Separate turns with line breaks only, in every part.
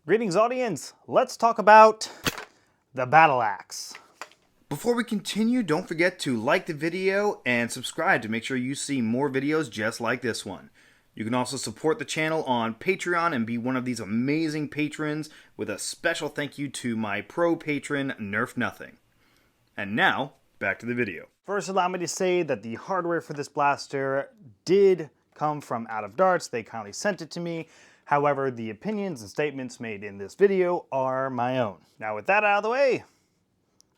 Greetings, audience. Let's talk about the battle axe.
Before we continue, don't forget to like the video and subscribe to make sure you see more videos just like this one. You can also support the channel on Patreon and be one of these amazing patrons, with a special thank you to my pro patron, Nerf Nothing. And now, back to the video.
First, allow me to say that the hardware for this blaster did come from Out of Darts. They kindly sent it to me. However, the opinions and statements made in this video are my own. Now, with that out of the way,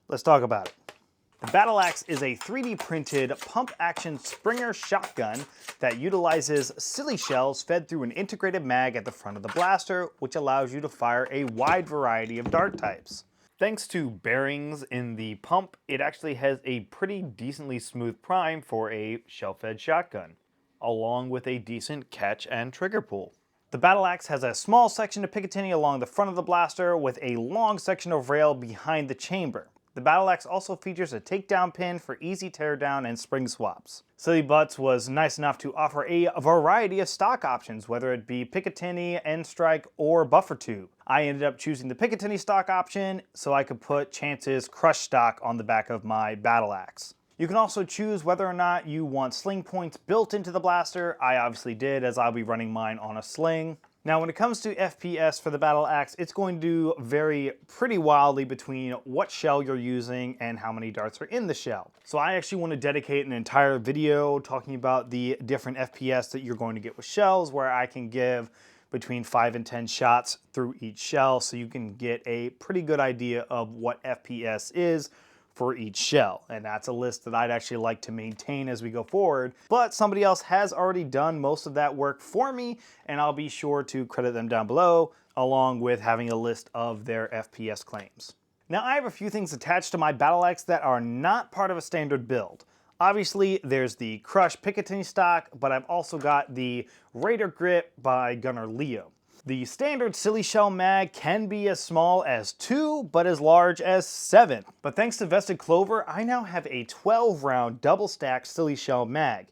let's talk about it. The battle axe is a 3D printed pump action Springer shotgun that utilizes silly shells fed through an integrated mag at the front of the blaster, which allows you to fire a wide variety of dart types. Thanks to bearings in the pump, it actually has a pretty decently smooth prime for a shell-fed shotgun, along with a decent catch and trigger pull. The battle axe has a small section of Picatinny along the front of the blaster with a long section of rail behind the chamber. The battle axe also features a takedown pin for easy teardown and spring swaps. Silly Butts was nice enough to offer a variety of stock options, whether it be Picatinny, end strike, or buffer tube. I ended up choosing the Picatinny stock option so I could put Chance's crush stock on the back of my battle axe. You can also choose whether or not you want sling points built into the blaster. I obviously did, as I'll be running mine on a sling. Now, when it comes to FPS for the battle axe, it's going to vary pretty wildly between what shell you're using and how many darts are in the shell. So I actually want to dedicate an entire video talking about the different FPS that you're going to get with shells, where I can give between 5 and 10 shots through each shell, so you can get a pretty good idea of what FPS is for each shell. And that's a list that I'd actually like to maintain as we go forward, but somebody else has already done most of that work for me, and I'll be sure to credit them down below, along with having a list of their FPS claims. Now, I have a few things attached to my battle axe that are not part of a standard build. Obviously, there's the Crush Picatinny stock, but I've also got the Raider Grip by Gunner Leo. The standard silly shell mag can be as small as 2, but as large as 7. But thanks to Vested Clover, I now have a 12-round double-stacked silly shell mag.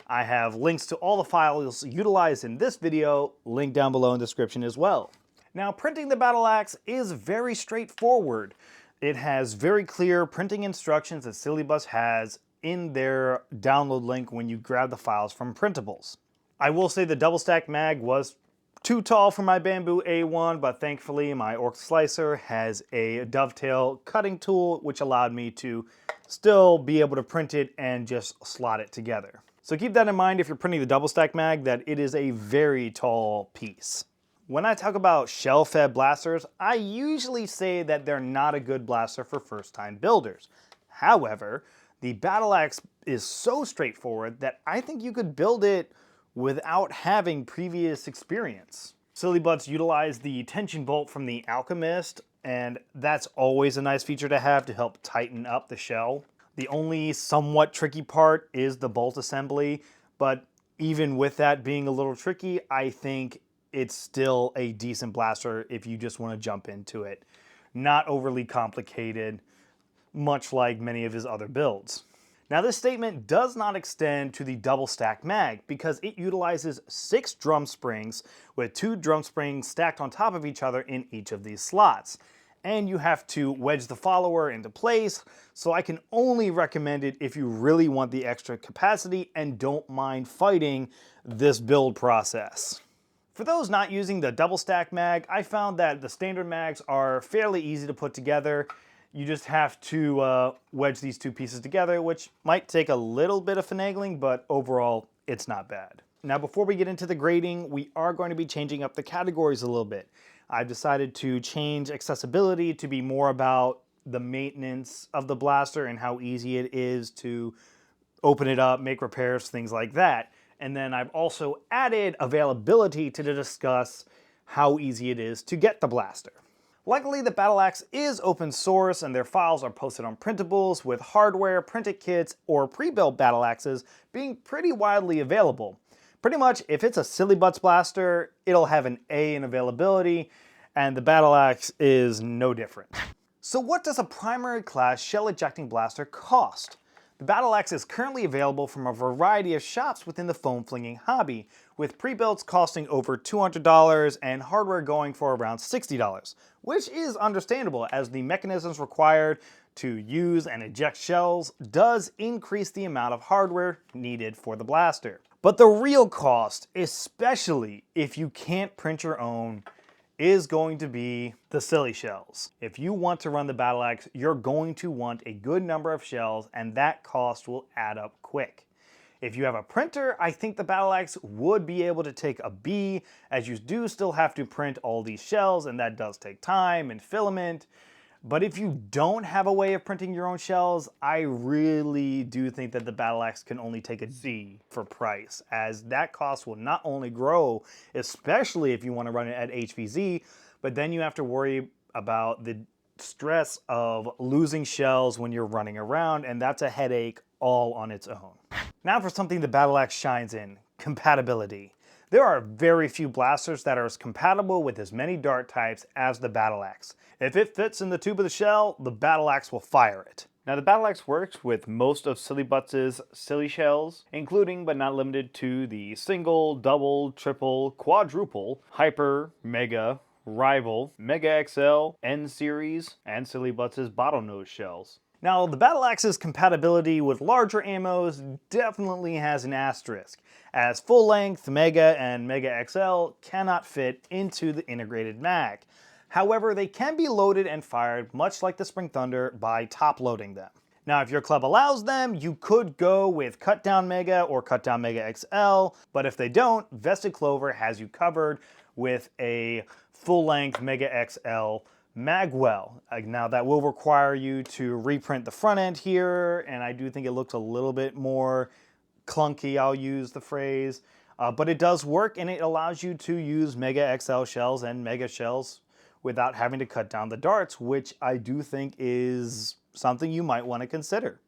I have links to all the files utilized in this video, linked down below in the description as well. Now, printing the battle axe is very straightforward. It has very clear printing instructions that Silly Butts has in their download link when you grab the files from Printables. I will say the double-stack mag was too tall for my Bamboo A1, but thankfully my Orc Slicer has a dovetail cutting tool, which allowed me to still be able to print it and just slot it together. So keep that in mind if you're printing the double stack mag, that it is a very tall piece. When I talk about shell-fed blasters, I usually say that they're not a good blaster for first-time builders. However, the battle axe is so straightforward that I think you could build it without having previous experience. Silly Butts utilize the tension bolt from the Alchemist, and that's always a nice feature to have to help tighten up the shell. The only somewhat tricky part is the bolt assembly, but even with that being a little tricky, I think it's still a decent blaster if you just want to jump into it. Not overly complicated, much like many of his other builds. Now, this statement does not extend to the double stack mag because it utilizes 6 drum springs with 2 drum springs stacked on top of each other in each of these slots. And you have to wedge the follower into place, so I can only recommend it if you really want the extra capacity and don't mind fighting this build process. For those not using the double stack mag, I found that the standard mags are fairly easy to put together. You just have to wedge these 2 pieces together, which might take a little bit of finagling, but overall, it's not bad. Now, before we get into the grading, we are going to be changing up the categories a little bit. I've decided to change accessibility to be more about the maintenance of the blaster and how easy it is to open it up, make repairs, things like that. And then I've also added availability to discuss how easy it is to get the blaster. Luckily, the battle axe is open source and their files are posted on Printables, with hardware, printed kits, or pre-built battle axes being pretty widely available. Pretty much, if it's a Silly Butts blaster, it'll have an A in availability, and the battle axe is no different. So what does a primary class shell ejecting blaster cost? The battle axe is currently available from a variety of shops within the foam flinging hobby, with pre-builts costing over $200 and hardware going for around $60, which is understandable as the mechanisms required to use and eject shells does increase the amount of hardware needed for the blaster. But the real cost, especially if you can't print your own, is going to be the silly shells. If you want to run the battle axe, you're going to want a good number of shells, and that cost will add up quick. If you have a printer, I think the battle axe would be able to take a B, as you do still have to print all these shells, and that does take time and filament. But if you don't have a way of printing your own shells, I really do think that the battle axe can only take a D for price, as that cost will not only grow, especially if you want to run it at HVZ, but then you have to worry about the stress of losing shells when you're running around, and that's a headache all on its own. Now for something the battle axe shines in: compatibility. There are very few blasters that are as compatible with as many dart types as the battle axe. If it fits in the tube of the shell, the battle axe will fire it. Now the battle axe works with most of Silly Butts' silly shells, including but not limited to the single, double, triple, quadruple, hyper, mega, rival, mega XL, N series, and Silly Butts' bottlenose shells. Now, the battle axe's compatibility with larger ammos definitely has an asterisk, as full-length Mega and Mega XL cannot fit into the integrated mag. However, they can be loaded and fired much like the Spring Thunder by top-loading them. Now, if your club allows them, you could go with Cut Down Mega or Cut Down Mega XL, but if they don't, Vested Clover has you covered with a full-length Mega XL magwell. Now that will require you to reprint the front end here, and I do think it looks a little bit more clunky, I'll use the phrase, but it does work, and it allows you to use Mega XL shells and Mega shells without having to cut down the darts, which I do think is something you might want to consider.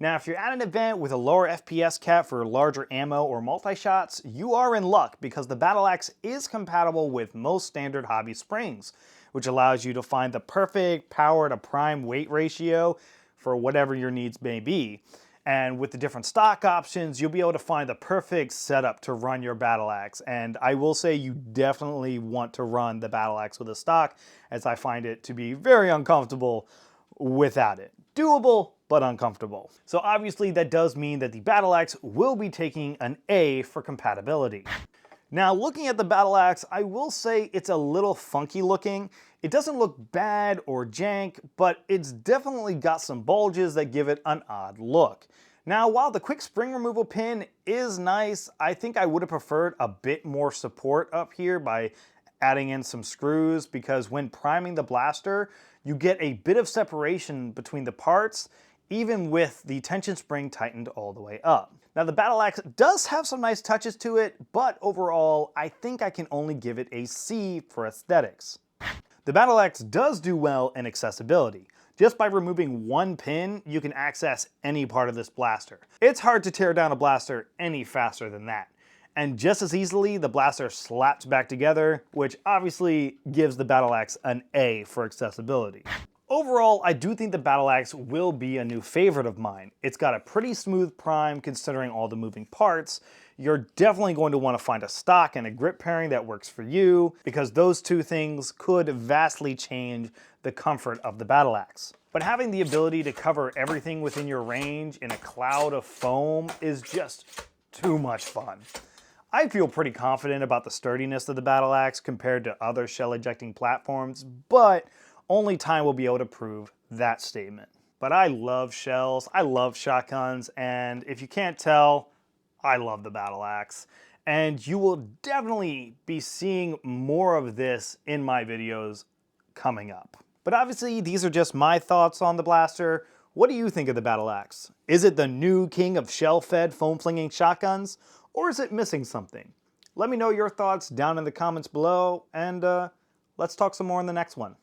Now, if you're at an event with a lower FPS cap for larger ammo or multi-shots, you are in luck because the battle axe is compatible with most standard hobby springs, which allows you to find the perfect power to prime weight ratio for whatever your needs may be. And with the different stock options, you'll be able to find the perfect setup to run your battle axe. And I will say you definitely want to run the battle axe with a stock, as I find it to be very uncomfortable without it. Doable, but uncomfortable. So obviously that does mean that the battle axe will be taking an A for compatibility. Now, looking at the battle axe, I will say it's a little funky looking. It doesn't look bad or jank, but it's definitely got some bulges that give it an odd look. Now, while the quick spring removal pin is nice, I think I would have preferred a bit more support up here by adding in some screws, because when priming the blaster, you get a bit of separation between the parts, even with the tension spring tightened all the way up. Now, the battle axe does have some nice touches to it, but overall, I think I can only give it a C for aesthetics. The battle axe does do well in accessibility. Just by removing one pin, you can access any part of this blaster. It's hard to tear down a blaster any faster than that. And just as easily, the blaster slaps back together, which obviously gives the battle axe an A for accessibility. Overall, I do think the battle axe will be a new favorite of mine. It's got a pretty smooth prime considering all the moving parts. You're definitely going to want to find a stock and a grip pairing that works for you, because those two things could vastly change the comfort of the battle axe. But having the ability to cover everything within your range in a cloud of foam is just too much fun. I feel pretty confident about the sturdiness of the battle axe compared to other shell ejecting platforms, but only time will be able to prove that statement. But I love shells, I love shotguns, and if you can't tell, I love the battle axe. And you will definitely be seeing more of this in my videos coming up. But obviously, these are just my thoughts on the blaster. What do you think of the battle axe? Is it the new king of shell-fed foam-flinging shotguns? Or is it missing something? Let me know your thoughts down in the comments below, and let's talk some more in the next one.